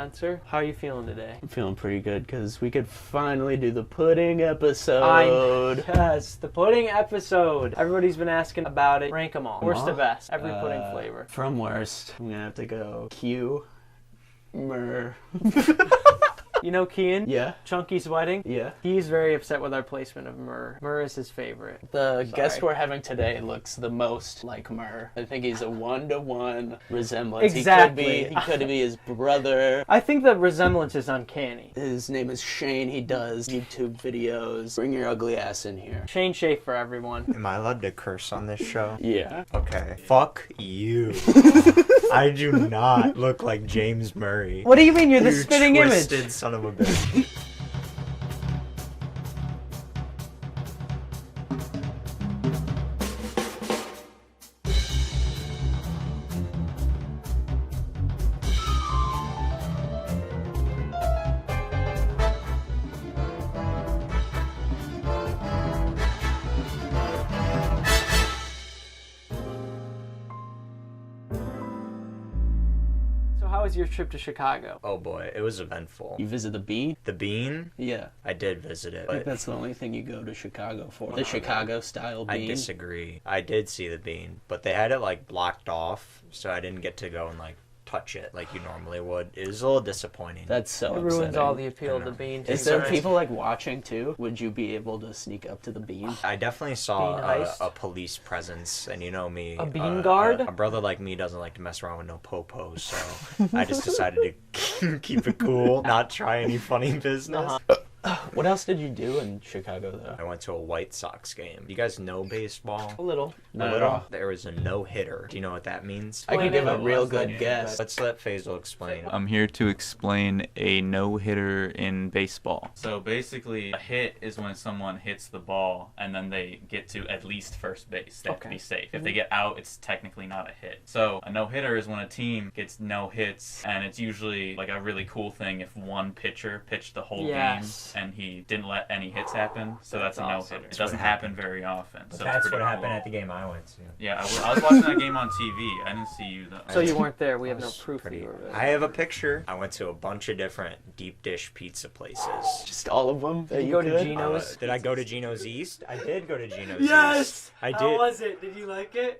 Spencer. How are you feeling today? I'm feeling pretty good because we could finally do the pudding episode. Yes, the pudding episode. Everybody's been asking about it. Rank them all. Worst to best. Every pudding flavor. From worst, I'm gonna have to go Q, Myrrh. You know Kian? Yeah. Chunky's wedding? Yeah. He's very upset with our placement of Myrrh. Myrrh is his favorite. The guest we're having today looks the most like Myrrh. I think he's a 1-to-1 resemblance. Exactly. He could be his brother. I think the resemblance is uncanny. His name is Shane. He does YouTube videos. Bring your ugly ass in here. Shane Schaefer, everyone. Am I allowed to curse on this show? Yeah. Okay. Fuck you. I do not look like James Murray. What do you mean? You're the You spitting twisted image. son of a bitch. So how was your trip to Chicago? Oh boy, it was eventful. You visit the Bean? The Bean? Yeah. I did visit it. I think But that's the only thing you go to Chicago for. The Chicago style I Bean. disagree. I did see the Bean, but they had it like blocked off, so I didn't get to go and like touch it like you normally would. It was a little disappointing. That's so It ruins upsetting. all the appeal of the bean. Is there people like watching too? Would you be able to sneak up to the Bean? I definitely saw Bean heist? a police presence, and you know me. A bean guard? A brother like me doesn't like to mess around with no popos, so I just decided to keep it cool, not try any funny business. What else did you do in Chicago though? I went to a White Sox game. You guys know baseball? A little. Not at all. There was a no-hitter. Do you know what that means? I can give a Explain it. real good guess. Let's let Faisal explain. I'm here to explain a no-hitter in baseball. So basically, a hit is when someone hits the ball and then they get to at least first base. They have to be safe. If they get out, it's technically not a hit. So a no-hitter is when a team gets no hits, and it's usually like a really cool thing if one pitcher pitched the whole Yes. game and he didn't let any hits happen. So that's a no-hitter. awesome. It doesn't happen very often. So That's it's pretty what happened cool. at the game I went to. Yeah, I was watching that game on TV. I didn't see you though. So you weren't there. We have no That's proof that pretty- you were there. I have a picture. I went to a bunch of different deep dish pizza places. Just all of them. Did you go to Gino's? Did I go to Gino's East? I did go to Gino's Yes! East. I did. How was it? Did you like it?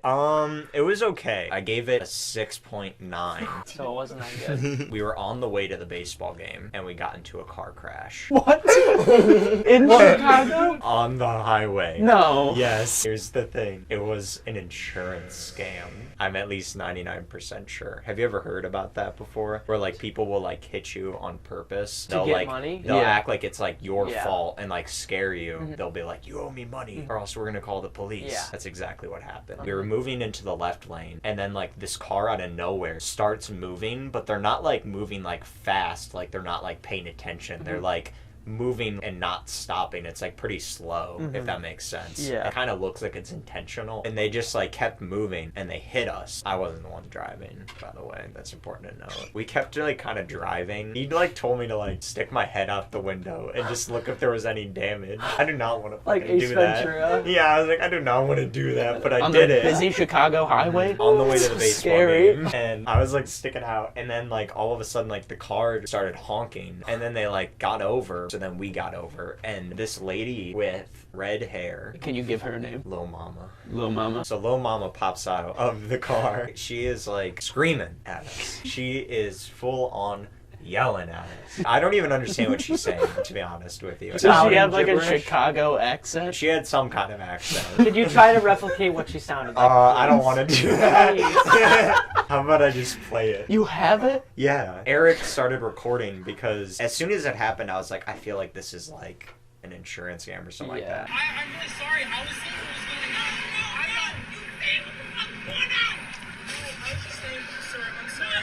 It was okay. I gave it a 6.9. So it wasn't that good. We were on the way to the baseball game and we got into a car crash What? In Chicago? on the highway. No. Yes. Here's the thing. It was an insurance scam. I'm at least 99% sure. Have you ever heard about that before? Where like people will like hit you on purpose. To get money? They'll Yeah. act like it's like your Yeah. fault and like scare you. They'll be like, you owe me money or else we're gonna call the police. Yeah. That's exactly what happened. We were moving into the left lane and then like this car out of nowhere starts moving, but they're not like moving like fast, like they're not like paying attention. They're like moving and not stopping. It's like pretty slow, if that makes sense. Yeah. It kind of looks like it's intentional. And they just like kept moving and they hit us. I wasn't the one driving, by the way. That's important to know. We kept like kind of driving. He like told me to like stick my head out the window and just look if there was any damage. I do not want to Like fucking Ace do that. Ventura? Yeah, I was like, I do not want to do that, but I On did the it. busy Chicago highway? On the way to So the baseball scary. game, and I was like sticking out, and then like all of a sudden like the car started honking, and then they like got over, so then we got over, and this lady with red hair, Can you give her a name? Lil Mama. Lil Mama. So Lil Mama pops out of the car. She is like screaming at us. She is full on yelling at us. I don't even understand what she's saying, to be honest with you. Does she Sounding have like a gibberish. Chicago accent? She had some kind of accent. Did you try to replicate what she sounded like? I don't want to do that. Please. How about I just play it? You have it? Yeah. Eric started recording because as soon as it happened, I was like, I feel like this is like an insurance scam or something like Yeah. that. I'm really sorry. I was seeing what was going on. No, I don't. You think what the fuck's going on? No, I was just saying, sir, I'm sorry.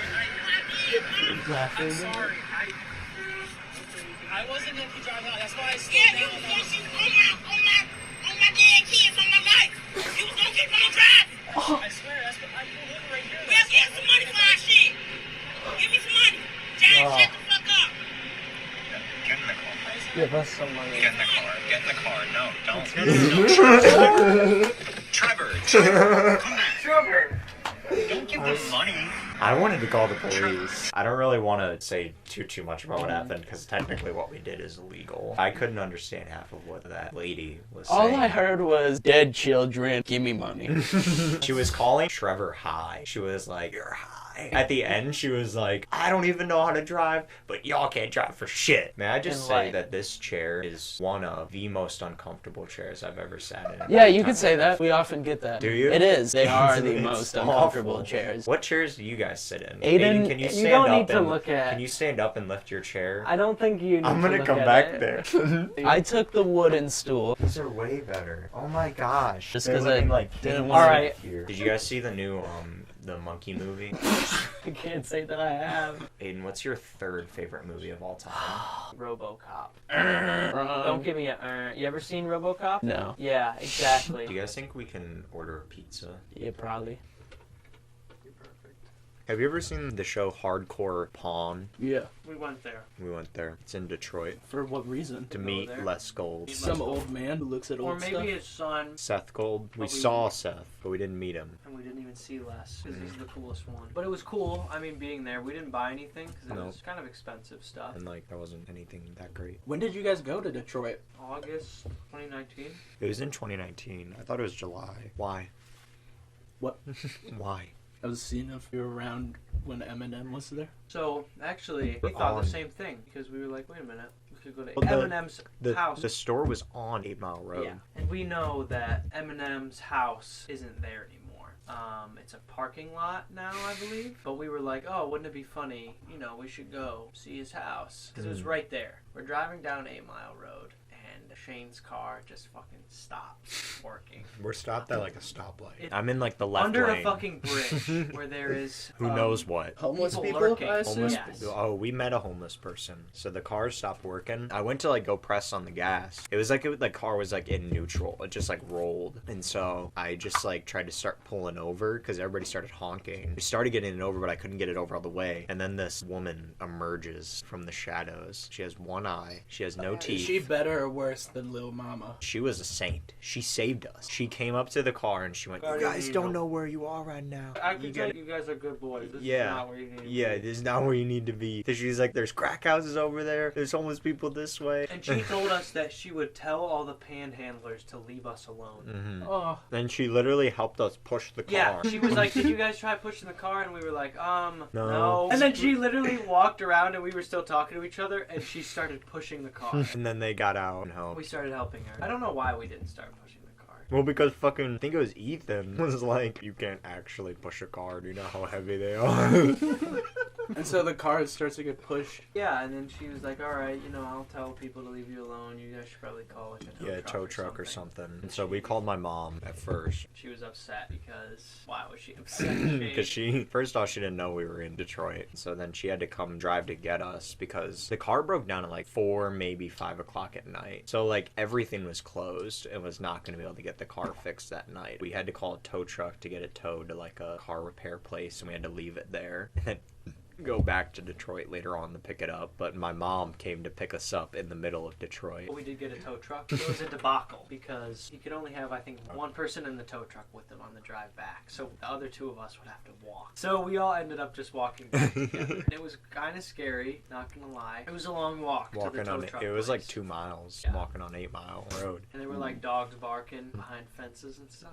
Laughing. I'm sorry. I wasn't meant to drive out. That's why I slowed Yeah, you down. was on my dead kids, on my life. You was gonna keep on driving. I swear, that's what I pulled over right here. Well, get some money for our shit. Give me some money. James, shut the fuck up. Get in the car. Give us some money. Get in the car. Get in the car. No, don't. Trevor, come back. Trevor. Don't give them money. I wanted to call the police. I don't really want to say too much about what happened because technically what we did is illegal. I couldn't understand half of what that lady was saying. All I heard was dead children, give me money. She was calling Trevor high. She was like, "You're high." At the end, she was like, "I don't even know how to drive, but y'all can't drive for shit." May I just And, say like- that this chair is one of the most uncomfortable chairs I've ever sat in. Yeah, you could say that. We often get that. Do you? It is. They are the It's most awful. uncomfortable chairs. What chairs do you guys sit in? Aiden, can you you stand don't up need to and look at- Can you stand up and lift your chair? I don't think you need I'm to gonna look come at back it. there. I took the wooden stool. These are way better. Oh my gosh. Just They're 'cause I looking like didn't kings wanna- Alright. here. Did you guys see the new the monkey movie? I can't say that I have. Aiden, what's your third favorite movie of all time? RoboCop. Don't give me a. You ever seen RoboCop? No. Yeah, exactly. Do you guys think we can order a pizza? Yeah, probably. Have you ever seen the show Hardcore Pawn? Yeah. We went there. We went there. It's in Detroit For what reason? to go meet there? Les Gold. Some old man who looks at Or old maybe stuff. his son, Seth Gold. We But we- saw Seth, but we didn't meet him. and we didn't even see Les because he's the coolest one. But it was cool. I mean, being there, we didn't buy anything because it No. was kind of expensive stuff. And like, there wasn't anything that great. When did you guys go to Detroit? August 2019. It was in 2019. I thought it was July. Why? What? Why? I was seeing if you were around when Eminem was there. So actually, we We're thought on- the same thing because we were like, wait a minute, we could go to Well, Eminem's The house. the store was on 8 Mile Road. Yeah, and we know that Eminem's house isn't there anymore. It's a parking lot now, I believe. But we were like, oh, wouldn't it be funny? You know, we should go see his house because it was right there. We're driving down 8 Mile Road, and Shane's car just fucking stopped working. We're stopped at like a stoplight. It- I'm in like the left Under lane. a fucking bridge where there is Who knows what? Homeless people people, lurking. I assume? Homeless Yes. people. Oh, we met a homeless person. So the car stopped working. I went to like go press on the gas. It was like the car was like in neutral. It just like rolled. And so I just like tried to start pulling over because everybody started honking. We started getting it over, but I couldn't get it over all the way. And then this woman emerges from the shadows. She has one eye. She has no Is teeth. she better or worse than Lil Mama? She was a saint. She saved us. She came up to the car and she went, "You Guardian guys angel. don't know where you are right now. I You can gotta- tell you guys are good boys. This Yeah. is not where you need to Yeah, be. this is not where you need to be." So she's like, "There's crack houses over there. There's homeless people this way." And she told us that she would tell all the panhandlers to leave us alone. Mhm. Oh, Then she literally helped us push the car. Yeah, she was like, "Did you guys try pushing the car?" And we were like, No. And then she literally walked around, and we were still talking to each other, and she started pushing the car. And then they got out and helped. We started helping her. I don't know why we didn't start pushing the car. Well, because fucking, I think it was Ethan was like, "You can't actually push a car. Do you know how heavy they are?" and so the car starts to get pushed. Yeah, and then she was like, "All right, you know, I'll tell people to leave you alone. You guys should probably call like a tow Yeah, truck tow truck or something. And so we called my mom at first. She was upset because why was she upset? Because she, first off, she didn't know we were in Detroit. So then she had to come drive to get us because the car broke down at like 4, maybe 5 o'clock at night. So like everything was closed and was not going to be able to get the car fixed that night. We had to call a tow truck to get it towed to like a car repair place and we had to leave it there. And then go back to Detroit later on to pick it up. But my mom came to pick us up in the middle of Detroit. We did get a tow truck. It was a debacle because you could only have, I think, one person in the tow truck with them on the drive back. So the other two of us would have to walk. So we all ended up just walking back together. And it was kind of scary, not gonna lie. It was a long walk to the Walking tow on it, truck it was like place. 2 miles Yeah. walking on 8 Mile Road. And there were like dogs barking behind fences and stuff.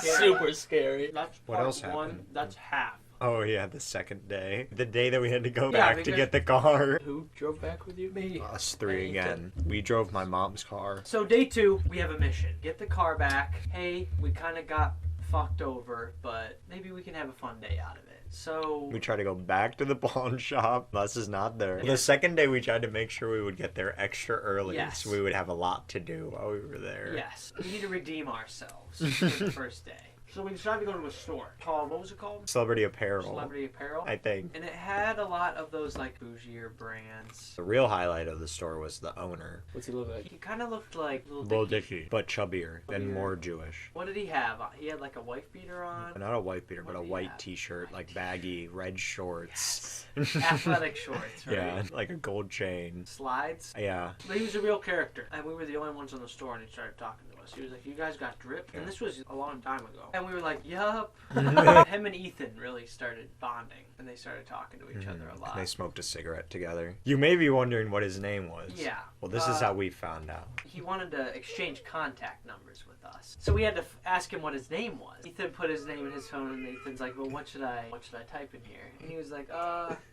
Super scary. That's What part else one. happened? That's half. Oh yeah, the second day. The day that we had to go Yeah, back to because- get the car. Who drove back with you? Me. Us three And again. We drove my mom's car. So day 2, we have a mission. Get the car back. Hey, we kind of got fucked over, but maybe we can have a fun day out of it. So We tried to go back to the pawn shop. Les is not there. Yeah. The second day we tried to make sure we would get there extra early Yes. so we would have a lot to do while we were there. yes, we need to redeem ourselves for the first day. So we decided to go to a store called, what was it called? Celebrity apparel. Celebrity Apparel. I think. And it had a lot of those like bougier brands. The real highlight of the store was the owner. What's he look like? He kind of looked like Lil Dicky. But chubbier and Chubbier. more Jewish. What did he have? He had like a wife beater on. Not a white beater, but What a did he white have? t-shirt, like baggy, red shorts. Athletic shorts, right? Yeah, like a gold chain. Slides. Yeah. But he was a real character, and we were the only ones in the store, and he started talking to us. us. He was like, "You guys got drip?" And this was a long time ago. And we were like, "Yup." Him and Ethan really started bonding, and they started talking to each other a lot. They smoked a cigarette together. You may be wondering what his name was. Yeah. Well, this is how we found out. He wanted to exchange contact numbers with us, so we had to ask him what his name was. Ethan put his name in his phone, and Ethan's like, "Well, what should I type in here?" And he was like,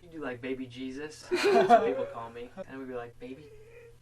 "You do like Baby Jesus." That's what people call me, and we'd be like,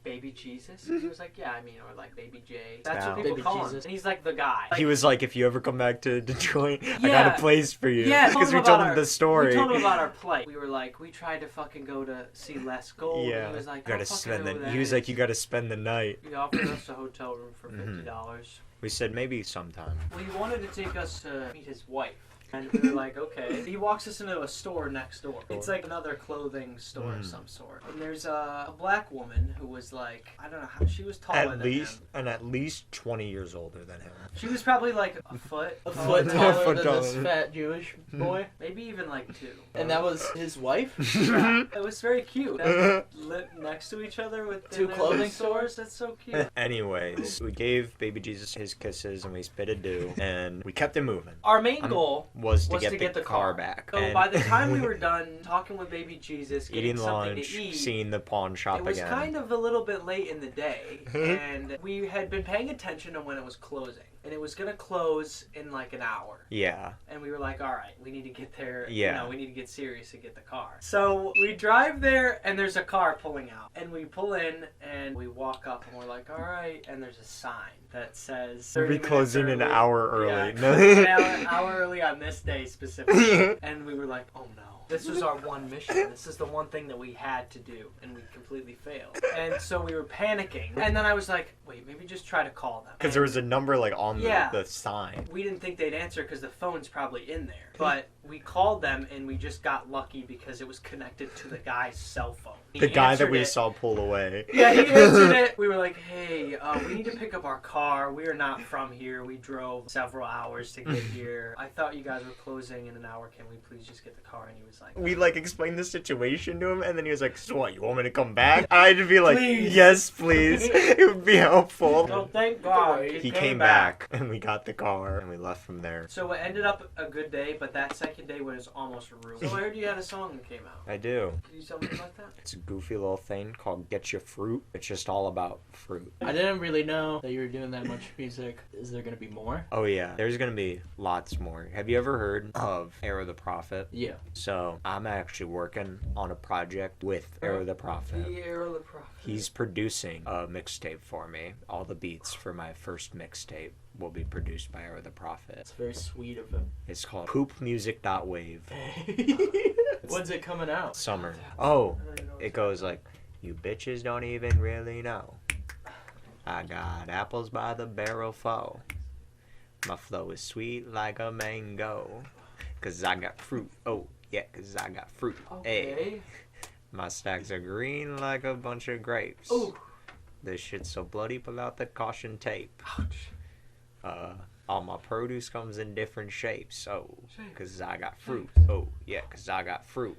Baby Jesus? And he was like, "Yeah, I mean, or like Baby J." That's what people Baby call Jesus. him. And he's like the guy. He was like, if you ever come back to Detroit, I Yeah. got a place for you. Yeah, Because we told him the story. We told him about our plight. We were like, we tried to fucking go to see Les Gold. Yeah. And he was like, You gotta "I don't fucking spend know who that he was like, is." you gotta spend the night. He offered us a hotel room for $50. We said maybe sometime. Well, he wanted to take us to meet his wife. And we were like, okay. He walks us into a store next door. It's like another clothing store of some sort. And there's a black woman who was like, I don't know how, she was taller than him. At least 20 years older than him. She was probably like a foot. A taller foot than taller foot than this taller. fat Jewish boy. Maybe even like 2. And that was his wife? Yeah, it was very cute. They lit next to each other with Two their clothing stores. That's so cute. Anyways, we gave Baby Jesus his kisses and we spit a dew and we kept it moving. Our main goal Was to get the the car back. So And by the time we were done talking with Baby Jesus, getting eating something lunch, to eat, seeing the pawn shop it was again. kind of a little bit late in the day, and we had been paying attention to when it was closing. And it was going to close in like an hour. Yeah. And we were like, all right, we need to get there. Yeah. You know, we need to get serious and get the car. So we drive there, and there's a car pulling out. And we pull in, and we walk up, and we're like, all right. And there's a sign that says... We'll be 30 closing minutes an hour early. Yeah, an hour early on this day specifically. And we were like, oh no. This was our one mission. This is the one thing that we had to do, and we completely failed. And so we were panicking. And then I was like, wait, maybe just try to call them. Because there was a number like on Yeah. the sign. We didn't think they'd answer because the phone's probably in there. But we called them, and we just got lucky because it was connected to the guy's cell phone. He The guy that answered we it. saw pull away. Yeah, he answered it. We were like, hey, we need to pick up our car. We are not from here. We drove several hours to get here. I thought you guys were closing in an hour. Can we please just get the car? And he was like, We like explained the situation to him, and then he was like, "So what? You want me to come back?" I had to be like, Please. "Yes, please. It would be helpful." oh, thank God. He came back, and we got the car, and we left from there. So it ended up a good day, but that second day was almost ruined. So I heard you had a song that came out. I do. Can you tell me about that? It's a goofy little thing called "Get Your Fruit." It's just all about fruit. I didn't really know that you were doing that much music. Is there going to be more? Oh yeah, there's gonna be lots more. Have you ever heard of Arrow the Prophet? Yeah. So I'm actually working on a project with Arrow the Prophet. The Arrow the Prophet. He's producing a mixtape for me. All the beats for my first mixtape will be produced by Arrow the Prophet. It's very sweet of him. It's called poopmusic.wave. When's it coming out? Summer. Oh, it goes like, you bitches don't even really know. I got apples by the barrel full. My flow is sweet like a mango. Cause I got fruit. Oh, yeah, cause I got fruit. Hey. Okay. My stacks are green like a bunch of grapes. Ooh. This shit's so bloody, pull out the caution tape. All my produce comes in different shapes. Oh, cause I got fruit. Oh, yeah, cause I got fruit.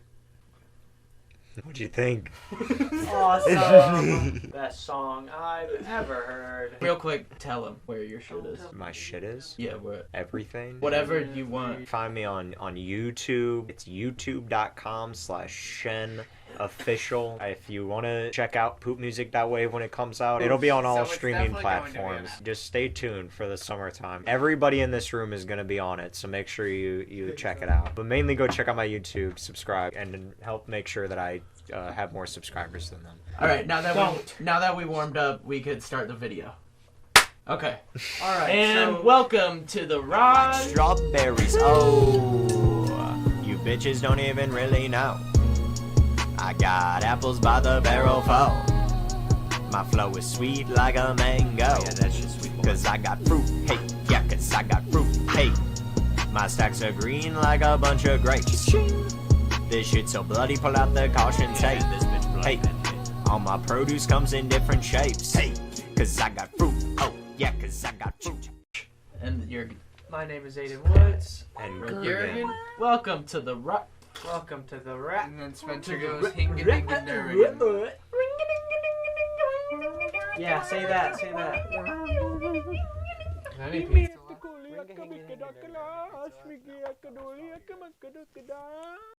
What'd you think? Awesome. Best song I've ever heard. Real quick, tell him where your shirt is. My shit is Yeah, where, everything. whatever you want. Find me on YouTube. It's youtube.com/Shen Official. If you want to check out poopmusic.wave when it comes out, it'll be on all So it's streaming definitely going to be on platforms. that. Just stay tuned for the summertime. Everybody in this room is going to be on it, so make sure you check it out. But mainly go check out my YouTube, subscribe, and help make sure that I have more subscribers than them. All right, now that we warmed up, we could start the video. Okay. All right. And so welcome to the Rod. Strawberries, oh, you bitches don't even really know. I got apples by the barrel full. My flow is sweet like a mango. Yeah, that's just sweet. Cause I got fruit, hey, yeah, cause I got fruit, hey. My stacks are green like a bunch of grapes. This shit's so bloody, pull out the caution tape. Hey, all my produce comes in different shapes. Hey, cause I got fruit, oh, yeah, cause I got fruit. And you're my name is Aiden Woods. And Jurgen. Welcome to the Rod. Welcome to the Rat. And then Spencer goes hinga-dinga-durrigan. Yeah, say that. Say that. Any pizza left?